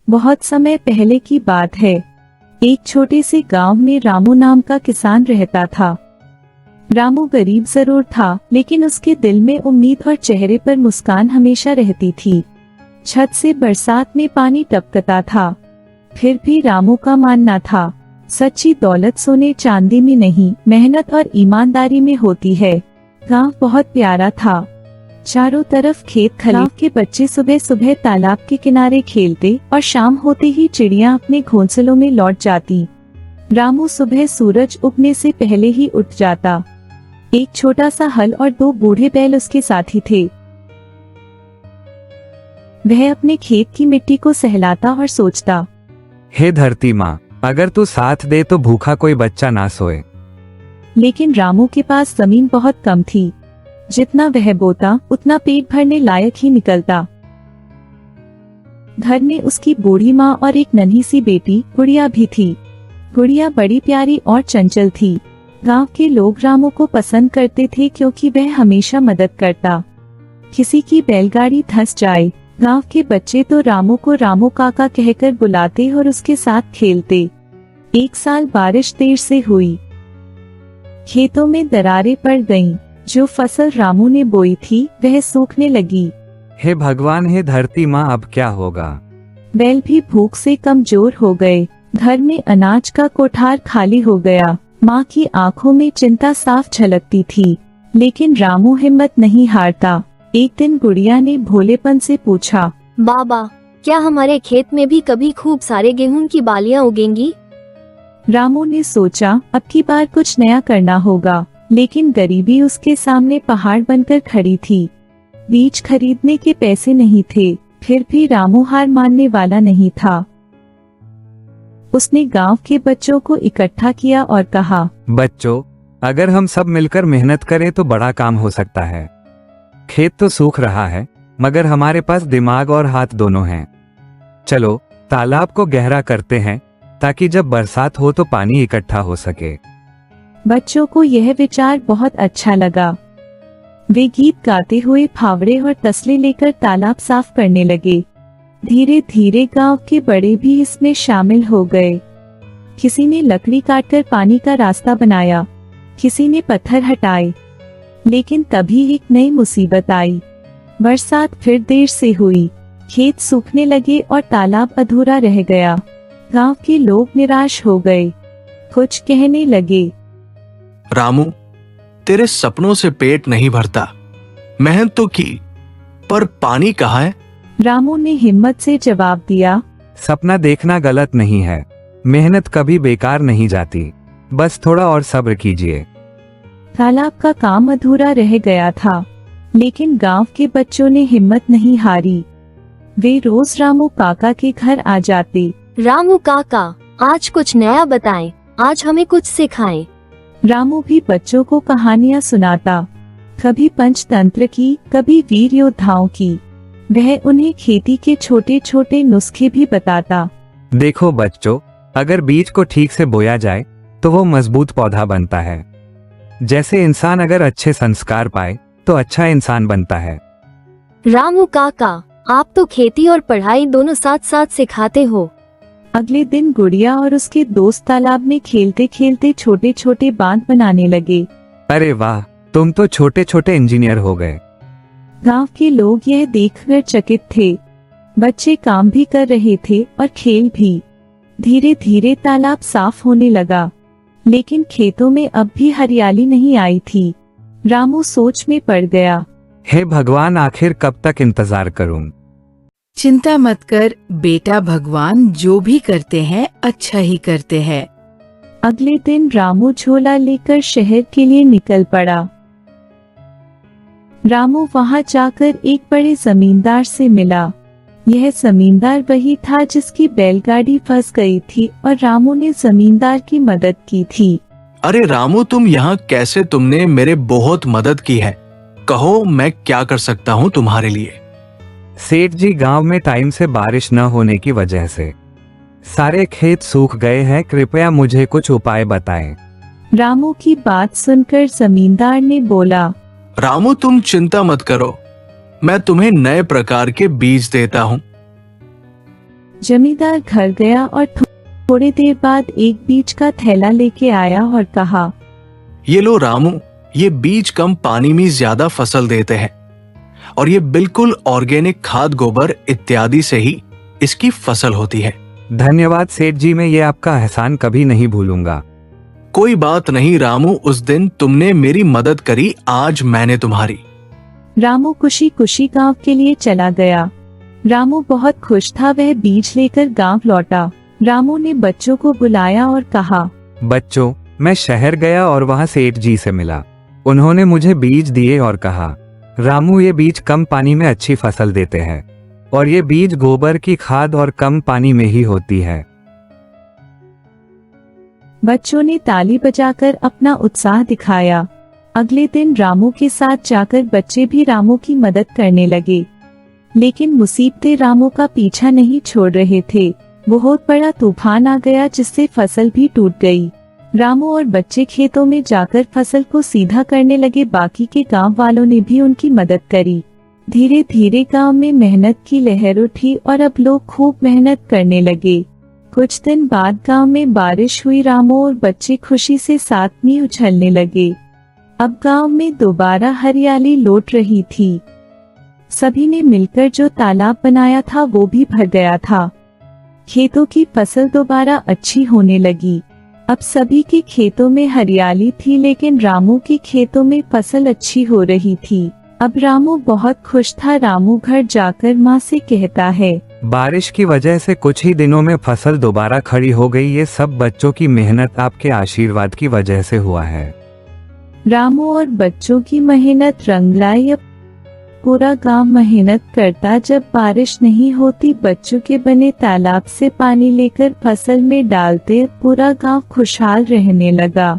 बहुत समय पहले की बात है। एक छोटे से गांव में रामू नाम का किसान रहता था। रामू गरीब जरूर था, लेकिन उसके दिल में उम्मीद और चेहरे पर मुस्कान हमेशा रहती थी। छत से बरसात में पानी टपकता था, फिर भी रामू का मानना था, सच्ची दौलत सोने चांदी में नहीं, मेहनत और ईमानदारी में होती है। गांव बहुत प्यारा था। चारों तरफ खेत खलिहान के बच्चे सुबह सुबह तालाब के किनारे खेलते और शाम होते ही चिड़िया अपने घोंसलों में लौट जाती। रामू सुबह सूरज उगने से पहले ही उठ जाता। एक छोटा सा हल और 2 बूढ़े बैल उसके साथी थे। वह अपने खेत की मिट्टी को सहलाता और सोचता, हे धरती माँ, अगर तू साथ दे तो भूखा कोई बच्चा ना सोए। लेकिन रामू के पास जमीन बहुत कम थी। जितना वह बोता उतना पेट भरने लायक ही निकलता। घर में उसकी बूढ़ी माँ और एक नन्ही सी बेटी गुड़िया भी थी। गुड़िया बड़ी प्यारी और चंचल थी। गांव के लोग रामू को पसंद करते थे क्योंकि वह हमेशा मदद करता। किसी की बैलगाड़ी धंस जाए, गांव के बच्चे तो रामू को रामू काका कहकर बुलाते और उसके साथ खेलते। एक साल बारिश देर से हुई। खेतों में दरारें पड़ गईं। जो फसल रामू ने बोई थी वह सूखने लगी। हे भगवान, हे धरती माँ, अब क्या होगा। बैल भी भूख से कमजोर हो गए। घर में अनाज का कोठार खाली हो गया। माँ की आंखों में चिंता साफ झलकती थी, लेकिन रामू हिम्मत नहीं हारता। एक दिन गुड़िया ने भोलेपन से पूछा, बाबा, क्या हमारे खेत में भी कभी खूब सारे गेहूं की बालियां उगेंगी? रामू ने सोचा, अब की बार कुछ नया करना होगा, लेकिन गरीबी उसके सामने पहाड़ बनकर खड़ी थी। बीज खरीदने के पैसे नहीं थे, फिर भी रामू हार मानने वाला नहीं था। उसने गांव के बच्चों को इकट्ठा किया और कहा, बच्चों, अगर हम सब मिलकर मेहनत करें तो बड़ा काम हो सकता है। खेत तो सूख रहा है, मगर हमारे पास दिमाग और हाथ दोनों हैं। चलो तालाब को गहरा करते हैं, ताकि जब बरसात हो तो पानी इकट्ठा हो सके। बच्चों को यह विचार बहुत अच्छा लगा। वे गीत गाते हुए फावड़े और तसले लेकर तालाब साफ करने लगे। धीरे धीरे गांव के बड़े भी इसमें शामिल हो गए। किसी ने लकड़ी काटकर पानी का रास्ता बनाया, किसी ने पत्थर हटाए। लेकिन तभी एक नई मुसीबत आई। बरसात फिर देर से हुई। खेत सूखने लगे और तालाब अधूरा रह गया। गांव के लोग निराश हो गए। कुछ कहने लगे, रामू, तेरे सपनों से पेट नहीं भरता। मेहनत तो की, पर पानी कहाँ है? रामू ने हिम्मत से जवाब दिया, सपना देखना गलत नहीं है, मेहनत कभी बेकार नहीं जाती, बस थोड़ा और सब्र कीजिए। तालाब का काम अधूरा रह गया था, लेकिन गांव के बच्चों ने हिम्मत नहीं हारी। वे रोज रामू काका के घर आ जाते। रामू काका, आज कुछ नया बताएं, आज हमें कुछ सिखाएं। रामू भी बच्चों को कहानियां सुनाता, कभी पंचतंत्र की, कभी वीर योद्धाओं की। वह उन्हें खेती के छोटे छोटे नुस्खे भी बताता। देखो बच्चों, अगर बीज को ठीक से बोया जाए तो वो मजबूत पौधा बनता है। जैसे इंसान अगर अच्छे संस्कार पाए तो अच्छा इंसान बनता है। रामू काका, आप तो खेती और पढ़ाई दोनों साथ साथ सिखाते हो। अगले दिन गुड़िया और उसके दोस्त तालाब में खेलते खेलते छोटे छोटे बांध बनाने लगे। अरे वाह, तुम तो छोटे छोटे इंजीनियर हो गए। गांव के लोग यह देखकर चकित थे। बच्चे काम भी कर रहे थे और खेल भी। धीरे धीरे तालाब साफ होने लगा, लेकिन खेतों में अब भी हरियाली नहीं आई थी। रामू सोच में पड़ गया। हे भगवान, आखिर कब तक इंतजार करूं? चिंता मत कर बेटा, भगवान जो भी करते हैं अच्छा ही करते हैं। अगले दिन रामू झोला लेकर शहर के लिए निकल पड़ा। रामू वहां जाकर एक बड़े जमींदार से मिला। यह जमींदार वही था जिसकी बैलगाड़ी फंस गई थी और रामू ने जमींदार की मदद की थी। अरे रामू, तुम यहाँ कैसे? तुमने मेरे बहुत मदद की है। कहो, मैं क्या कर सकता हूँ तुम्हारे लिए? सेठ जी, गांव में टाइम से बारिश न होने की वजह से सारे खेत सूख गए हैं, कृपया मुझे कुछ उपाय बताएं। रामू की बात सुनकर जमींदार ने बोला, रामू, तुम चिंता मत करो, मैं तुम्हें नए प्रकार के बीज देता हूँ। जमींदार घर गया और थोड़ी देर बाद एक बीज का थैला लेके आया और कहा, ये लो रामू, ये बीज कम पानी में ज्यादा फसल देते हैं और ये बिल्कुल ऑर्गेनिक खाद, गोबर इत्यादि से ही इसकी फसल होती है। धन्यवाद सेठ जी, मैं ये आपका एहसान कभी नहीं भूलूंगा। कोई बात नहीं रामू, उस दिन तुमने मेरी मदद करी, आज मैंने तुम्हारी। रामू खुशी खुशी गांव के लिए चला गया। रामू बहुत खुश था। वह बीज लेकर गांव लौटा। रामू ने बच्चों को बुलाया और कहा, बच्चों, मैं शहर गया और वहाँ सेठ जी से मिला। उन्होंने मुझे बीज दिए और कहा, रामू ये बीज कम पानी में अच्छी फसल देते हैं और ये बीज गोबर की खाद और कम पानी में ही होती है। बच्चों ने ताली बजाकर अपना उत्साह दिखाया। अगले दिन रामू के साथ जाकर बच्चे भी रामू की मदद करने लगे, लेकिन मुसीबतें रामू का पीछा नहीं छोड़ रहे थे। बहुत बड़ा तूफान आ गया जिससे फसल भी टूट गई। रामू और बच्चे खेतों में जाकर फसल को सीधा करने लगे। बाकी के गांव वालों ने भी उनकी मदद करी। धीरे धीरे गांव में मेहनत की लहर उठी और अब लोग खूब मेहनत करने लगे। कुछ दिन बाद गांव में बारिश हुई। रामू और बच्चे खुशी से साथ में उछलने लगे। अब गांव में दोबारा हरियाली लौट रही थी। सभी ने मिलकर जो तालाब बनाया था वो भी भर गया था। खेतों की फसल दोबारा अच्छी होने लगी। अब सभी के खेतों में हरियाली थी, लेकिन रामू के खेतों में फसल अच्छी हो रही थी। अब रामू बहुत खुश था। रामू घर जाकर माँ से कहता है, बारिश की वजह से कुछ ही दिनों में फसल दोबारा खड़ी हो गई। ये सब बच्चों की मेहनत, आपके आशीर्वाद की वजह से हुआ है। रामू और बच्चों की मेहनत रंग लाई। अब पूरा गांव मेहनत करता। जब बारिश नहीं होती, बच्चों के बने तालाब से पानी लेकर फसल में डालते। पूरा गांव खुशहाल रहने लगा।